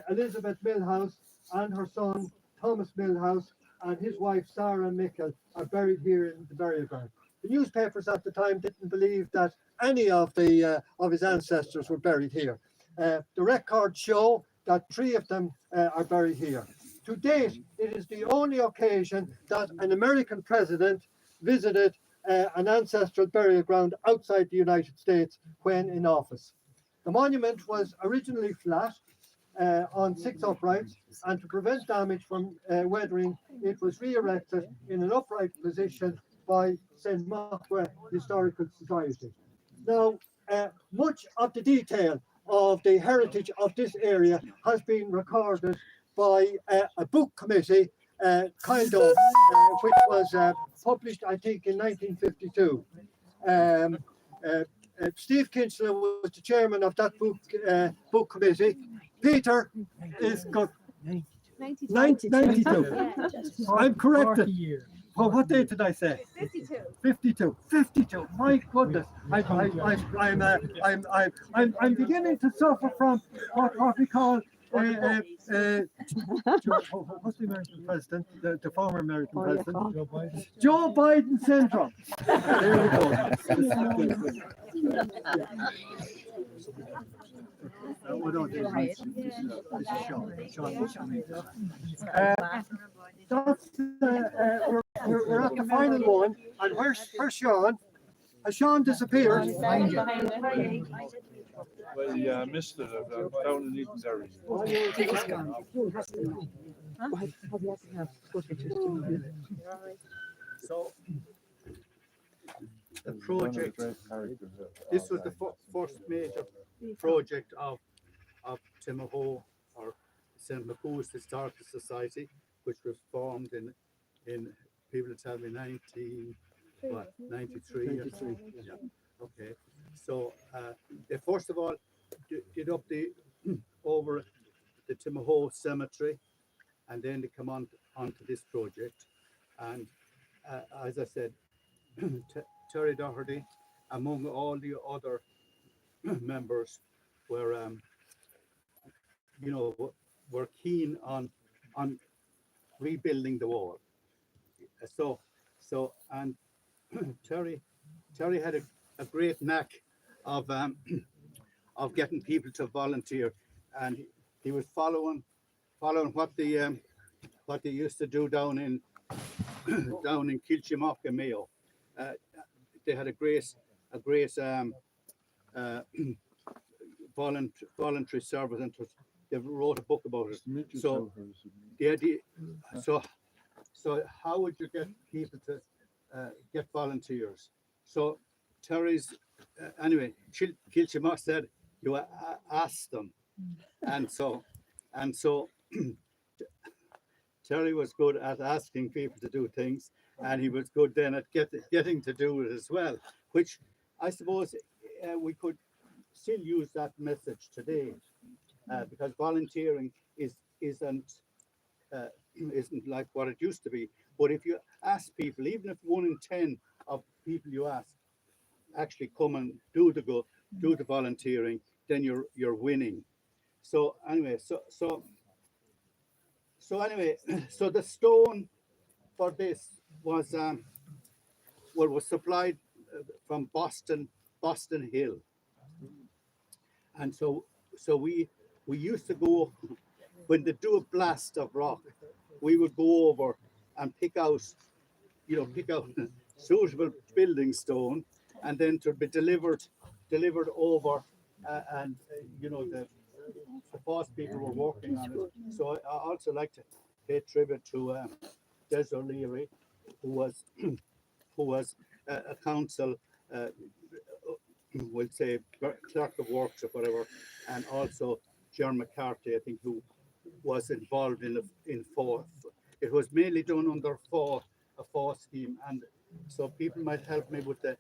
Speaker 2: Elizabeth Milhouse and her son Thomas Milhouse and his wife Sarah Mickle, are buried here in the burial ground. The newspapers at the time didn't believe that any of his ancestors were buried here. The records show that three of them are buried here. To date, it is the only occasion that an American president visited an ancestral burial ground outside the United States when in office. The monument was originally flat on 6 uprights, and to prevent damage from weathering, it was re-erected in an upright position by St. Machwe Historical Society. Now, much of the detail of the heritage of this area has been recorded by a book committee, which was published, I think, in 1952. Steve Kinchler was the chairman of that book committee. Peter is got 92. I'm corrected. Well, what date did I say? 52. 52. My goodness, I'm beginning to suffer from what we call what's the American president? The former American president, Joe Biden syndrome. There we go. We're at the final one, and where's Sean? Has Sean disappeared?
Speaker 6: Well, yeah, I missed it. I'm down in Eden's
Speaker 1: So the project, this was the first major project of Timahoe, or St. Macu's Historical Society, which was formed in people tell me 93. Yeah. Okay. So they first of all did up over the Timahoe Cemetery, and then they come onto this project. And as I said, Terry Doherty, among all the other members, were were keen on rebuilding the wall. So and Terry had a great knack of getting people to volunteer, and he was following what they used to do down in Kilchimock and Mayo. They had a great voluntary service, and they wrote a book about it. So the idea, so how would you get people to get volunteers? So Terry's anyway, Kilchimock said you ask them, and so Terry was good at asking people to do things, and he was good then at getting to do it as well, which I suppose we could still use that message today, because volunteering isn't like what it used to be. But if you ask people, even if 1 in 10 of people you ask actually come and do the volunteering, then you're winning. So anyway, so the stone for this was was supplied from Boston Hill, and so we used to go when they do a blast of rock, we would go over and pick out suitable building stone, and then to be delivered over, and the past people were working on it. So I also like to pay tribute to Des O'Leary, who was a council, well, we'll say clerk of works or whatever, and also John McCarthy, I think, who was involved in FOR. It was mainly done under a FOR scheme, and so people might help me with the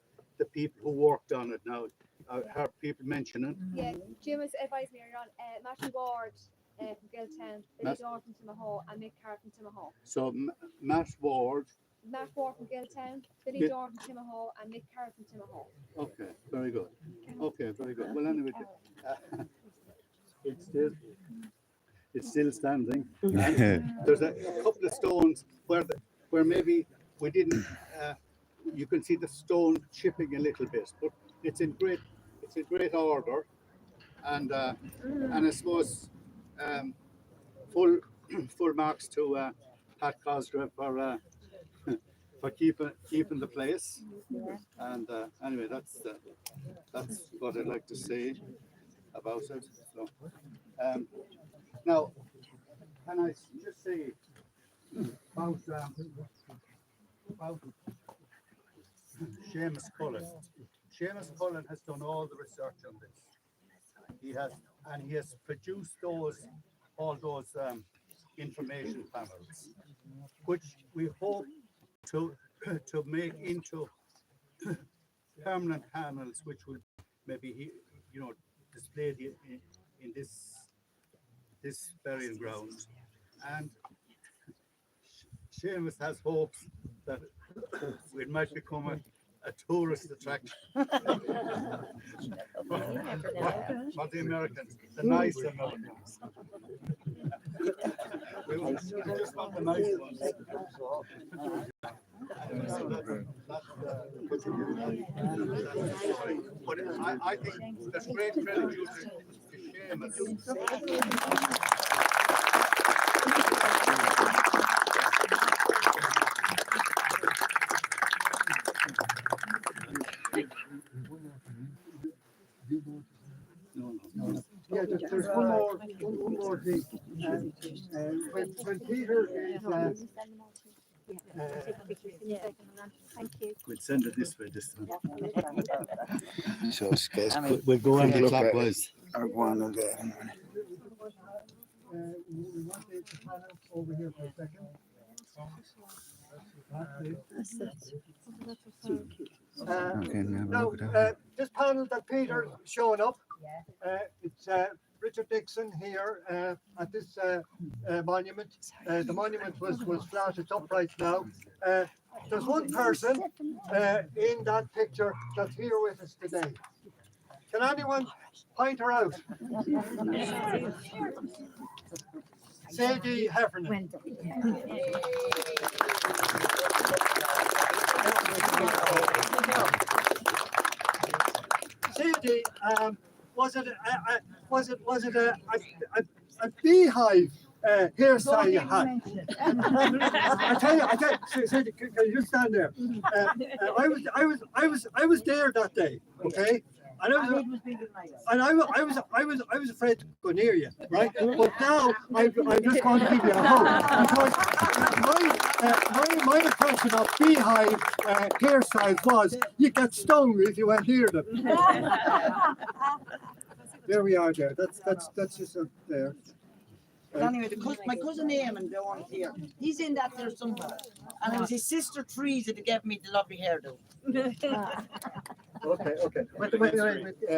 Speaker 1: people who worked on it now. I heard people mentioning.
Speaker 7: Yeah, Jim has advised me on Matthew Ward from Giltown, Billy Dorton to Maho, and Mick Carton to Maho.
Speaker 1: So Matt Ward
Speaker 7: from Giltown, Billy Dorton to Maho, and Mick Carton to Maho.
Speaker 1: Okay, very good. Okay, very good. Well, anyway, it's still standing. There's a couple of stones where maybe we didn't. You can see the stone chipping a little bit, but it's in great order, and I suppose full marks to Pat Cosgrave for keeping the place. And anyway, that's what I'd like to say about it. So now, can I just say about Seamus Cullen? Seamus Cullen has done all the research on this. He has produced all those information panels, which we hope to make into permanent panels, which will maybe displayed in this burial ground. And Seamus has hopes that it might become a tourist attraction for the Americans, the nice Americans. We just want the nice ones. But I think there's great credit due to Seamus.
Speaker 2: Yeah, there's one more thing. When Peter is
Speaker 5: Thank you.
Speaker 1: We'll send it this way this time.
Speaker 4: So guys,
Speaker 1: We'll go
Speaker 4: Quick look at-
Speaker 1: anti-clockwise.
Speaker 4: are going on there.
Speaker 2: we want the panel over here for a second.
Speaker 4: Okay, now
Speaker 2: Now,
Speaker 4: look at that.
Speaker 2: this panel that Peter showing up, it's Richard Nixon here at this monument. The monument was flat, it's upright now. There's one person in that picture that's here with us today. Can anyone point her out? Sadie Heffernan. Sadie, was it a beehive hairstyle you had? I tell you, Sadie, can you stand there? I was there that day, okay? And I was afraid to go near you, right? But now I'm just going to give you a hug because my impression of beehive hairstyles was you get stung if you went near them. There we are. There. That's just up there.
Speaker 3: Anyway, my cousin Eamon, the one here, he's in that there somewhere. And it was his sister Teresa that gave me the lovely hairdo.
Speaker 2: Okay. Wait.
Speaker 3: I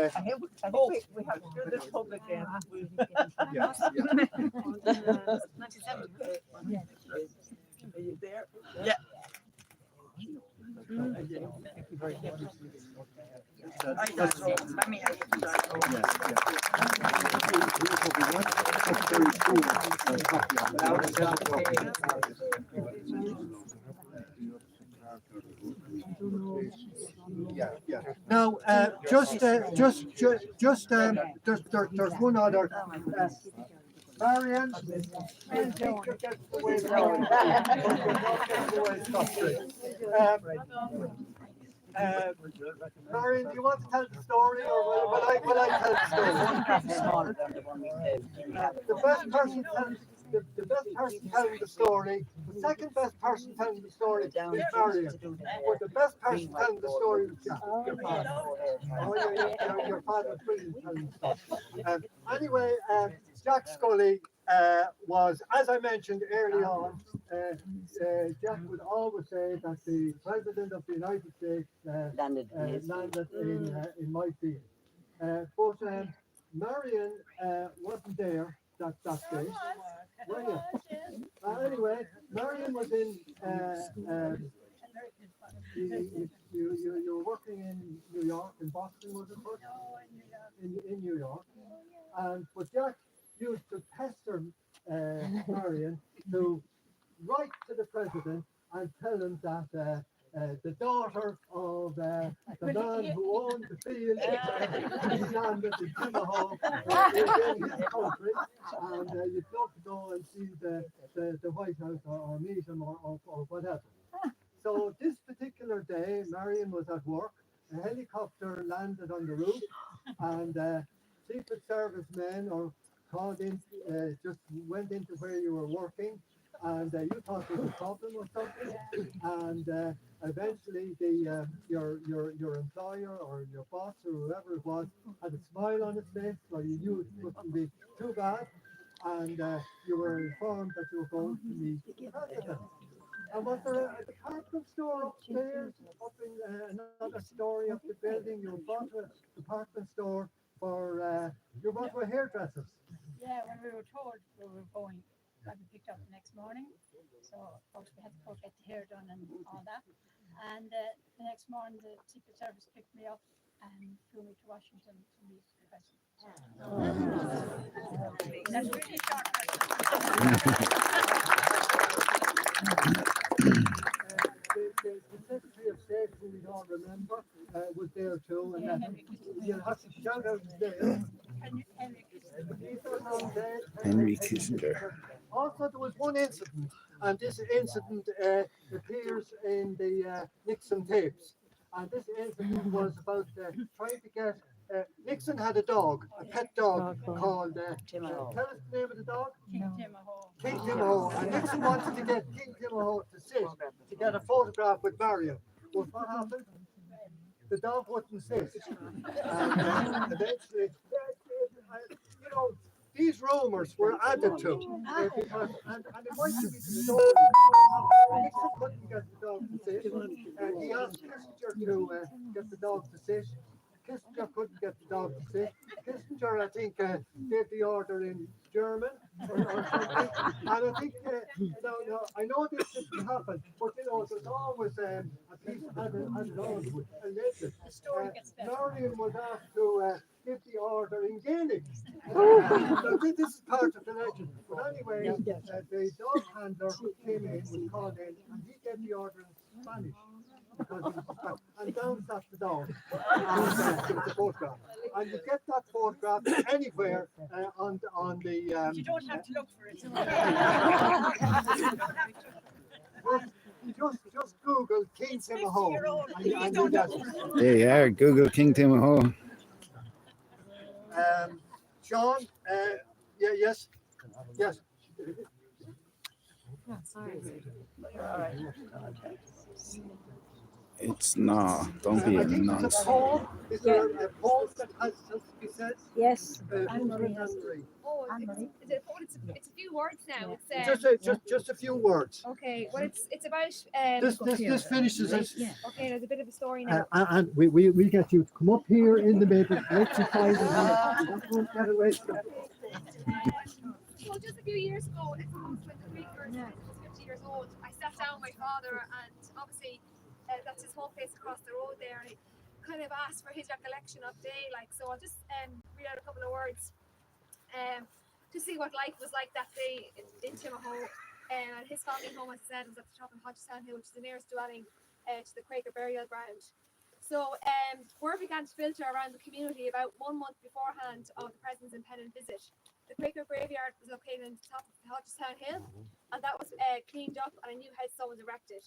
Speaker 3: think we have to do this public then.
Speaker 2: Yeah.
Speaker 3: Are you there? Yeah.
Speaker 2: Yeah. Now, there's one other. Marianne, Marianne, do you want to tell the story, or will I tell the story? The best person the best person telling the story. The second best person telling the story is Marion. But the best person telling the story is Jack, your father. Oh, your father's brilliant telling the story. Anyway, Jack Scully was, as I mentioned early on, Jack would always say that the President of the United States landed in my field. But Marion wasn't there that day. Well, yeah. Anyway, Marion was in. You were working in New York, in Boston, was it? In New York. And but Jack used to pester Marion to write to the president and tell him that the daughter of the man who owned the field landed in Timahoe in his country, and you'd love to go and see the White House or meet him or whatever. So this particular day, Marion was at work. A helicopter landed on the roof, and Secret Service men or called in, just went into where you were working, and you thought there was a problem or something, and eventually your employer or your boss or whoever it was had a smile on his face, so you knew it wouldn't be too bad, and you were informed that you were going to meet the president. And was there a department store upstairs, up in another story of the building? You were bought to a department store for you bought to a hairdressers.
Speaker 5: Yeah, when we were told we were going, got me picked up the next morning. So of course we had to go get the hair done and all that. And the next morning the Secret Service picked me up and flew me to Washington to meet the president. That's really short.
Speaker 2: The Secretary of State, who we all remember, was there too, and you'll have to shout out his name.
Speaker 4: Henry Kissinger.
Speaker 2: Also, there was one incident, and this incident appears in the Nixon tapes. And this incident was about trying to get. Nixon had a dog, a pet dog called. Tell us the name of the dog.
Speaker 5: King Timahoe.
Speaker 2: King Timahoe. And Nixon wanted to get King Timahoe to sit to get a photograph with Marion. But what happened? The dog wouldn't sit. And eventually, you know, these rumours were added to because, and it might be the story. Nixon couldn't get the dog to sit. He asked Kissinger to get the dog to sit. Kissinger couldn't get the dog to sit. Kissinger, I think, gave the order in German or something. And I think, I know this didn't happen, but you know, there's always a piece added on with a legend. Marion was asked to give the order in Gaelic. So this is part of the legend. But anyway, the dog handler came in, was called in, and he gave the order in Spanish. And down sat the dog. And it was a photograph. And you get that photograph anywhere on the.
Speaker 5: You don't have to look for it.
Speaker 2: Just Google King Timahoe.
Speaker 4: There you are, Google King Timahoe.
Speaker 2: Sean, yes.
Speaker 5: Oh, sorry.
Speaker 4: It's no, don't be a nonsense.
Speaker 2: Is there a poem that has to be said?
Speaker 5: Yes.
Speaker 7: Oh, it's a few words now. It's
Speaker 2: Just a few words.
Speaker 7: okay. Well, it's about
Speaker 2: This finishes it.
Speaker 7: okay. There's a bit of a story now.
Speaker 2: And we get you to come up here in the middle, let you find it. Don't get away from it.
Speaker 7: So just a few years ago, when the Quakers was 50 years old, I sat down with my father, and obviously that's his home place across the road there, and I kind of asked for his recollection of the day. Like, so I'll just read out a couple of words to see what life was like that day in Timahoe. And his family home, as I said, was at the top of Hodgestown Hill, which is the nearest dwelling to the Quaker burial ground. So word began to filter around the community about 1 month beforehand of the President's impending visit. The Quaker graveyard was located on the top of Hodgestown Hill, and that was cleaned up, and a new headstone was erected.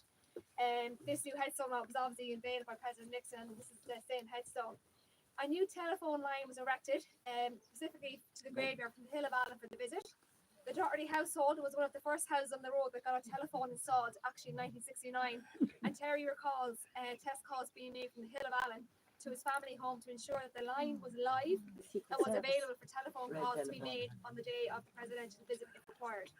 Speaker 7: This new headstone was obviously unveiled by President Nixon, and this is the same headstone. A new telephone line was erected, specifically to the graveyard from the Hill of Allen for the visit. The Doherty household was one of the first houses on the road that got a telephone installed, actually in 1969. And Terry recalls test calls being made from the Hill of Allen to his family home to ensure that the line was live and was available for telephone calls to be made on the day of the presidential visit if required.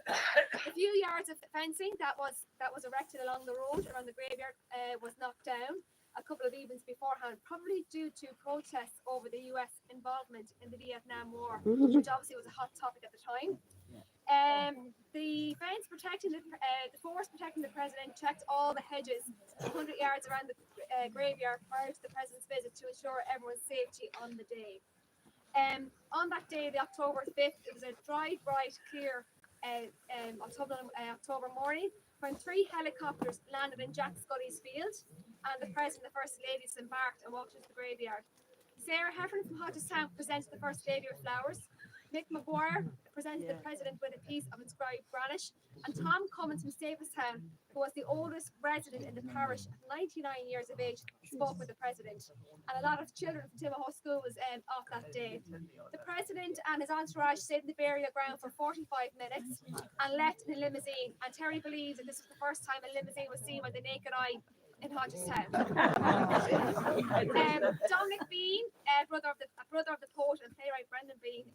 Speaker 7: A few yards of fencing that was erected along the road around the graveyard was knocked down a couple of evenings beforehand, probably due to protests over the US involvement in the Vietnam War, which obviously was a hot topic at the time. The fence protecting the force protecting the president checked all the hedges 100 yards around the graveyard prior to the president's visit to ensure everyone's safety on the day. On that day, the October 5th, it was a dry, bright, clear October morning when 3 helicopters landed in Jack Scully's field, and the President and the First Lady disembarked and walked into the graveyard. Sarah Heffern from Hodgestown presented the First Lady with flowers. Mick Maguire presented the President with a piece of inscribed granite, and Tom Cummins from Staplestown, who was the oldest resident in the parish at 99 years of age, spoke with the President. And a lot of children from Timahoe School was off that day. The President and his entourage stayed in the burial ground for 45 minutes and left in a limousine. And Terry believes that this was the first time a limousine was seen by the naked eye in Hodgestown. Dominic Bean, brother of the poet and playwright Brendan Bean,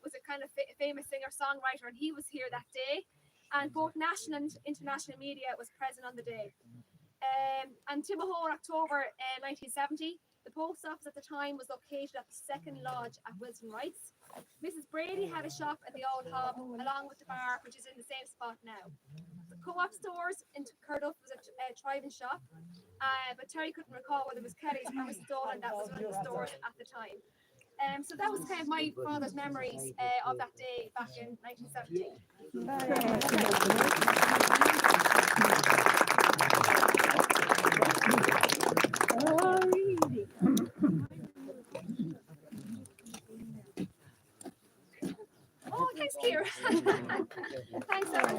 Speaker 7: was a kind of famous singer-songwriter, and he was here that day. And both national and international media was present on the day. And Timahoe in October 1970, the post office at the time was located at the Second Lodge at Wilson Wrights. Mrs. Brady had a shop at the Old Hob, along with the bar, which is in the same spot now. Co-op stores in Cardiff was a thriving shop, but Terry couldn't recall whether it was Kelly's or was stolen. That was one of the stores at the time. So that was kind of my father's memories of that day back in 1970. Oh, thanks, Kira. Thanks, Aaron.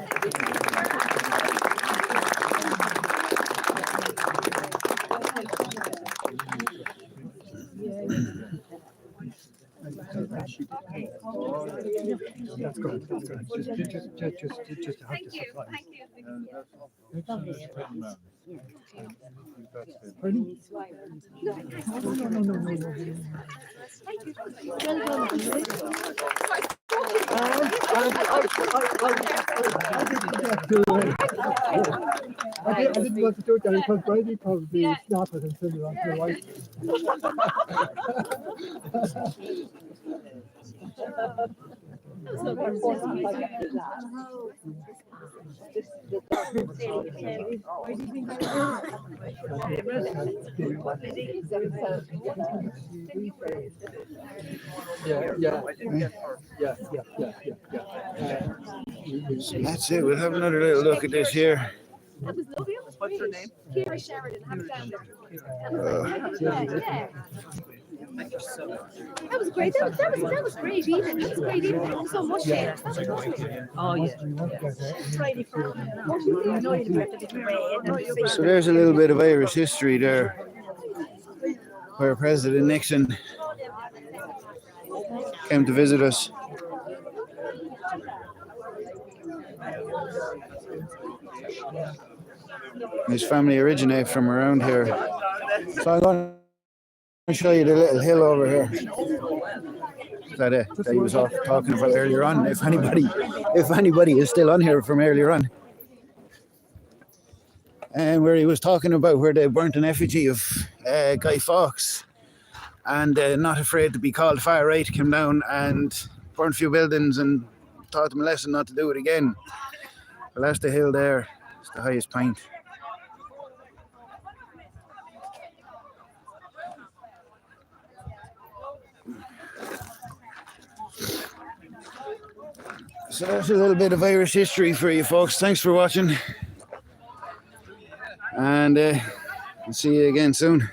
Speaker 2: That's good. That's good. Just to have
Speaker 7: Thank
Speaker 2: this
Speaker 7: you.
Speaker 2: supply.
Speaker 7: Thank you.
Speaker 2: Pardon? No.
Speaker 7: Thank you.
Speaker 2: I didn't want to do that because Brady probably snapped it and sent it on to your wife. Yeah.
Speaker 4: So that's it. We'll have another little look at this here.
Speaker 7: That was lovely. What's her name? Kira Sheridan. Have found her. That was great. That was great evening. That was great evening. Thank you so much. Yeah. That was lovely. Oh yeah.
Speaker 4: So there's a little bit of Irish history there, where President Nixon came to visit us. His family originate from around here. So I'm going to show you the little hill over here that he was talking about earlier on. If anybody is still on here from earlier on, and where he was talking about where they burnt an effigy of Guy Fawkes, and not afraid to be called far right, came down and burnt a few buildings and taught them a lesson not to do it again. Well, that's the hill there. It's the highest point. So that's a little bit of Irish history for you folks. Thanks for watching, and I'll see you again soon.